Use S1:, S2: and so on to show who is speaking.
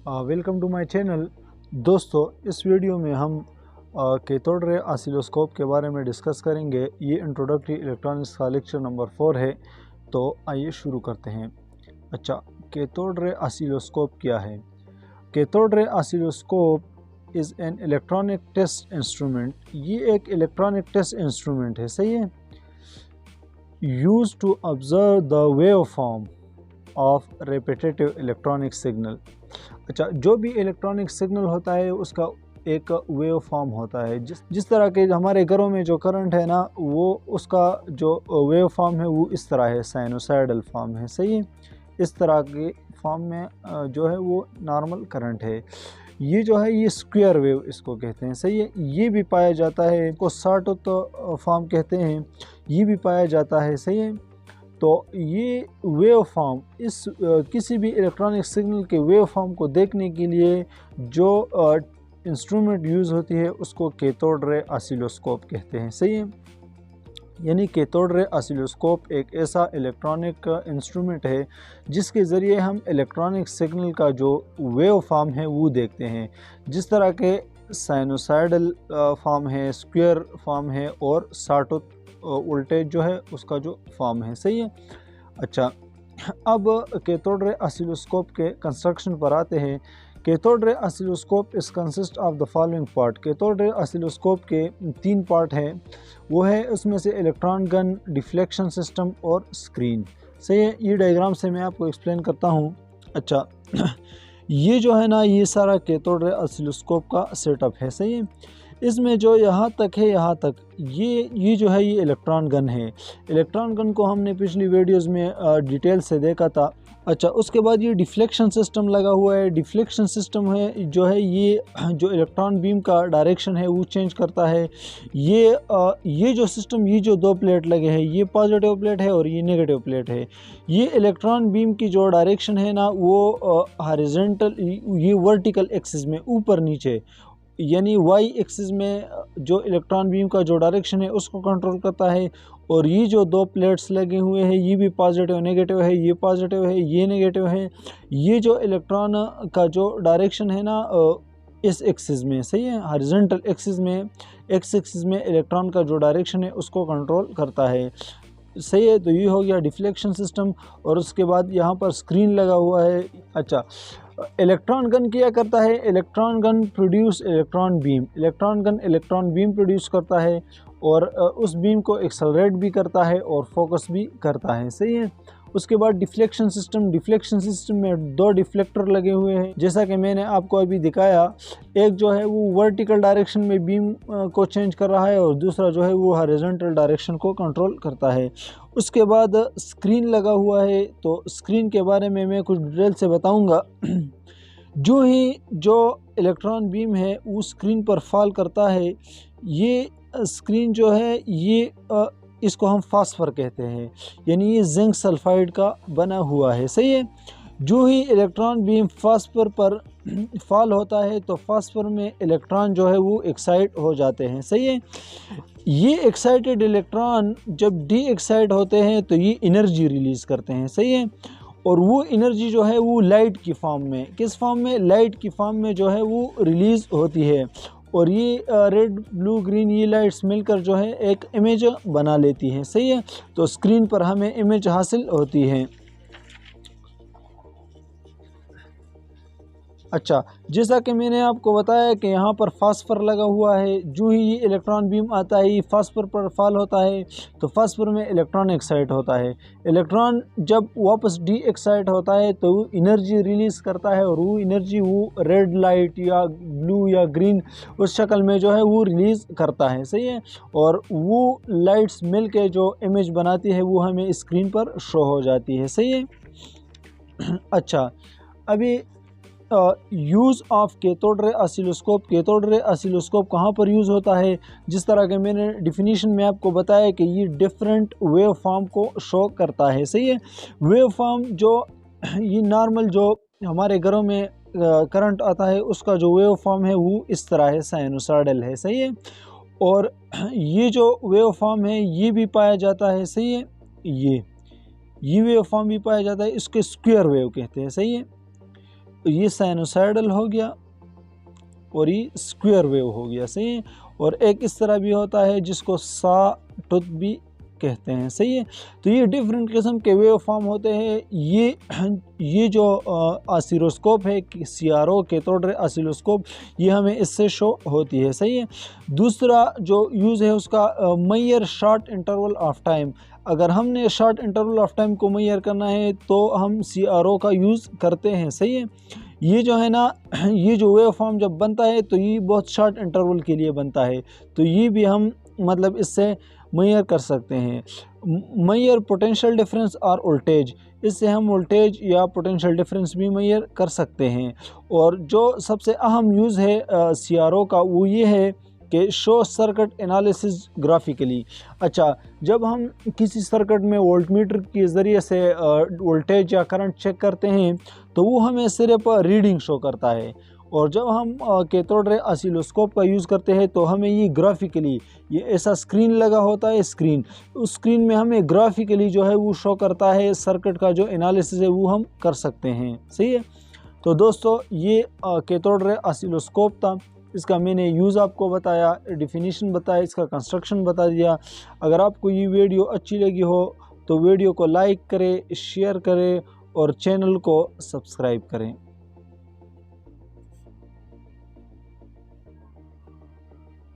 S1: Welcome to my channel. दोस्तों, इस video में हम कैथोड रे ऑसिलोस्कोप के बारे में डिस्कस करेंगे। ये इंट्रोडक्टरी इलेक्ट्रॉनिक्स का लेक्चर नंबर 4 है। तो आइए शुरू करते हैं। अच्छा, कैथोड रे ऑसिलोस्कोप क्या है? Cathode ray oscilloscope is an electronic test instrument. ये एक इलेक्ट्रॉनिक टेस्ट इंस्ट्रूमेंट है, सही है। Use to observe the wave form of repetitive electronic signal. अच्छा, जो भी इलेक्ट्रॉनिक सिग्नल होता है उसका एक वेव फॉर्म होता है। जिस तरह के हमारे घरों में जो करंट है ना, वो उसका जो वेव फॉर्म है वो इस तरह है, साइनोसाइडल फॉर्म है, सही है। इस तरह के फॉर्म में जो है वो नॉर्मल करंट है। ये जो है ये स्क्वायर वेव इसको कहते हैं, सही है। ये भी पाया जाता है, इसको सॉटूथ फॉर्म कहते हैं, ये भी पाया जाता है, सही है। तो ये वेव फॉर्म इस किसी भी इलेक्ट्रॉनिक सिग्नल के वेव फॉर्म को देखने के लिए जो इंस्ट्रूमेंट यूज़ होती है उसको कैथोड रे ऑसिलोस्कोप कहते हैं, सही है। यानी कैथोड रे ऑसिलोस्कोप एक ऐसा इलेक्ट्रॉनिक इंस्ट्रूमेंट है जिसके ज़रिए हम इलेक्ट्रॉनिक सिग्नल का जो वेव फॉर्म है वो देखते हैं। जिस तरह के साइनोसाइडल फॉर्म है, स्क्वायर फॉर्म है और सॉटूथ वोल्टेज जो है उसका जो फॉर्म है, सही है। अच्छा, अब कैथोड रे ऑसिलोस्कोप के कंस्ट्रक्शन पर आते हैं। कैथोड रे ऑसिलोस्कोप इस consist of the following part. Cathode ray oscilloscope के 3 पार्ट हैं, वो है उसमें से इलेक्ट्रॉन गन, डिफ्लेक्शन सिस्टम और स्क्रीन, सही है। ये डायग्राम से मैं आपको एक्सप्लेन करता हूँ। अच्छा, ये जो है ना, ये सारा कैथोड रे ऑसिलोस्कोप का सेटअप है, सही है। इसमें जो यहाँ तक है, यहाँ तक ये जो है ये इलेक्ट्रॉन गन है। इलेक्ट्रॉन गन को हमने पिछली वीडियोस में डिटेल से देखा था। अच्छा, उसके बाद ये डिफ्लेक्शन सिस्टम लगा हुआ है। डिफ्लेक्शन सिस्टम है जो है ये जो इलेक्ट्रॉन बीम का डायरेक्शन है वो चेंज करता है। ये जो सिस्टम, ये जो 2 प्लेट लगे हैं, ये पॉजिटिव प्लेट है और ये नेगेटिव प्लेट है। ये इलेक्ट्रॉन बीम की जो डायरेक्शन है ना वो हॉरिजॉन्टल, ये वर्टिकल एक्सिस में ऊपर नीचे, यानी वाई एक्सिस में जो इलेक्ट्रॉन बीम का जो डायरेक्शन है उसको कंट्रोल करता है। और ये जो 2 प्लेट्स लगे हुए हैं, ये भी पॉजिटिव नेगेटिव है, ये पॉजिटिव है, ये नेगेटिव है। ये जो इलेक्ट्रॉन का जो डायरेक्शन है ना इस एक्सिस में, सही है, हॉरिजॉन्टल एक्सिस में, एक्स एक्सिस में इलेक्ट्रॉन का जो डायरेक्शन है उसको कंट्रोल करता है, सही है। तो ये हो गया डिफ्लेक्शन सिस्टम। और उसके बाद यहाँ पर स्क्रीन लगा हुआ है। अच्छा, इलेक्ट्रॉन गन क्या करता है? Electron gun produce electron beam. Electron gun electron beam produce करता है और उस बीम को एक्सेलरेट भी करता है और फोकस भी करता है, सही है। उसके बाद डिफ्लेक्शन सिस्टम। डिफ्लेक्शन सिस्टम में 2 डिफ्लेक्टर लगे हुए हैं, जैसा कि मैंने आपको अभी दिखाया। एक जो है वो वर्टिकल डायरेक्शन में बीम को चेंज कर रहा है और दूसरा जो है वो हॉरिजॉन्टल डायरेक्शन को कंट्रोल करता है। उसके बाद स्क्रीन लगा हुआ है। तो स्क्रीन के बारे में मैं कुछ डिटेल से बताऊंगा। जो इलेक्ट्रॉन बीम है वो स्क्रीन पर फॉल करता है, ये स्क्रीन जो है ये इसको हम फास्फर कहते हैं, यानी ये जिंक सल्फाइड का बना हुआ है, सही है। जो ही इलेक्ट्रॉन बीम फास्फर पर फॉल होता है तो फास्फर में इलेक्ट्रॉन जो है वो एक्साइट हो जाते हैं, सही है। ये एक्साइटेड इलेक्ट्रॉन जब डी एक्साइट होते हैं तो ये एनर्जी रिलीज़ करते हैं, सही है। और वो एनर्जी जो है वो लाइट की फॉर्म में, किस फॉर्म में? लाइट की फॉर्म में जो है वो रिलीज़ होती है। और ये रेड, ब्लू, ग्रीन, ये लाइट्स मिलकर जो है एक इमेज बना लेती हैं, सही है। तो स्क्रीन पर हमें इमेज हासिल होती है। अच्छा, जैसा कि मैंने आपको बताया कि यहाँ पर फास्फर लगा हुआ है। जो ही ये इलेक्ट्रॉन बीम आता है, ये फास्फर पर फॉल होता है तो फास्फर में इलेक्ट्रॉन एक्साइट होता है। इलेक्ट्रॉन जब वापस डी एक्साइट होता है तो वो एनर्जी रिलीज़ करता है और वो एनर्जी वो रेड लाइट या ब्लू या ग्रीन उस शक्ल में जो है वो रिलीज़ करता है, सही है। और वो लाइट्स मिल के जो इमेज बनाती है वो हमें स्क्रीन पर शो हो जाती है, सही है। अच्छा, अभी use of cathode ray oscilloscope. Cathode ray oscilloscope कहाँ पर यूज़ होता है? जिस तरह के मैंने डिफिनीशन में आपको बताया कि ये डिफरेंट वेव फॉर्म को शो करता है, सही है। वेव फॉर्म जो ये नॉर्मल जो हमारे घरों में करंट आता है उसका जो वेव फॉर्म है वो इस तरह है, साइनोसाइडल है, सही है। और ये जो वेव फॉर्म है ये भी पाया जाता है, सही है। ये वेव फॉर्म भी पाया जाता है, इसके स्क्वायर वेव कहते हैं, सही है। ये साइनोसाइडल हो गया और ये स्क्वायर वेव हो गया, सही है। और एक इस तरह भी होता है जिसको सा टूथ भी कहते हैं, सही है। तो ये डिफरेंट किस्म के वेव फॉर्म होते हैं। ये जो ऑसिलोस्कोप है, CRO कैथोड रे ऑसिलोस्कोप, ये हमें इससे शो होती है, सही है। दूसरा जो यूज़ है उसका Maihar short interval of time. अगर हमने शॉर्ट इंटरवल ऑफ टाइम को मैयर करना है तो हम CRO का यूज़ करते हैं, सही है। ये जो है ना, ये जो वेव फॉर्म जब बनता है तो ये बहुत शॉर्ट इंटरवल के लिए बनता है, तो ये भी हम मतलब इससे मैयर कर सकते हैं। मैयर पोटेंशियल डिफरेंस और वोल्टेज, इससे हम वोल्टेज या पोटेंशियल डिफरेंस भी मैयर कर सकते हैं। और जो सबसे अहम यूज़ है CRO का वो ये है कि शो सर्किट एनालिसिस ग्राफिकली। अच्छा, जब हम किसी सर्किट में वोल्टमीटर के ज़रिए से वोल्टेज या करंट चेक करते हैं तो वो हमें सिर्फ रीडिंग शो करता है। और जब हम कैथोड रे ऑसिलोस्कोप का यूज़ करते हैं तो हमें ये ग्राफिकली, ये ऐसा स्क्रीन लगा होता है, स्क्रीन, उस स्क्रीन में हमें ग्राफिकली जो है वो शो करता है, सर्किट का जो एनालिसिस है वो हम कर सकते हैं, सही है। तो दोस्तों ये कैथोड रे ऑसिलोस्कोप था, इसका मैंने यूज़ आपको बताया, डिफिनीशन बताया, इसका कंस्ट्रक्शन बता दिया। अगर आपको ये वीडियो अच्छी लगी हो तो वीडियो को लाइक करें, शेयर करें और चैनल को सब्सक्राइब करें।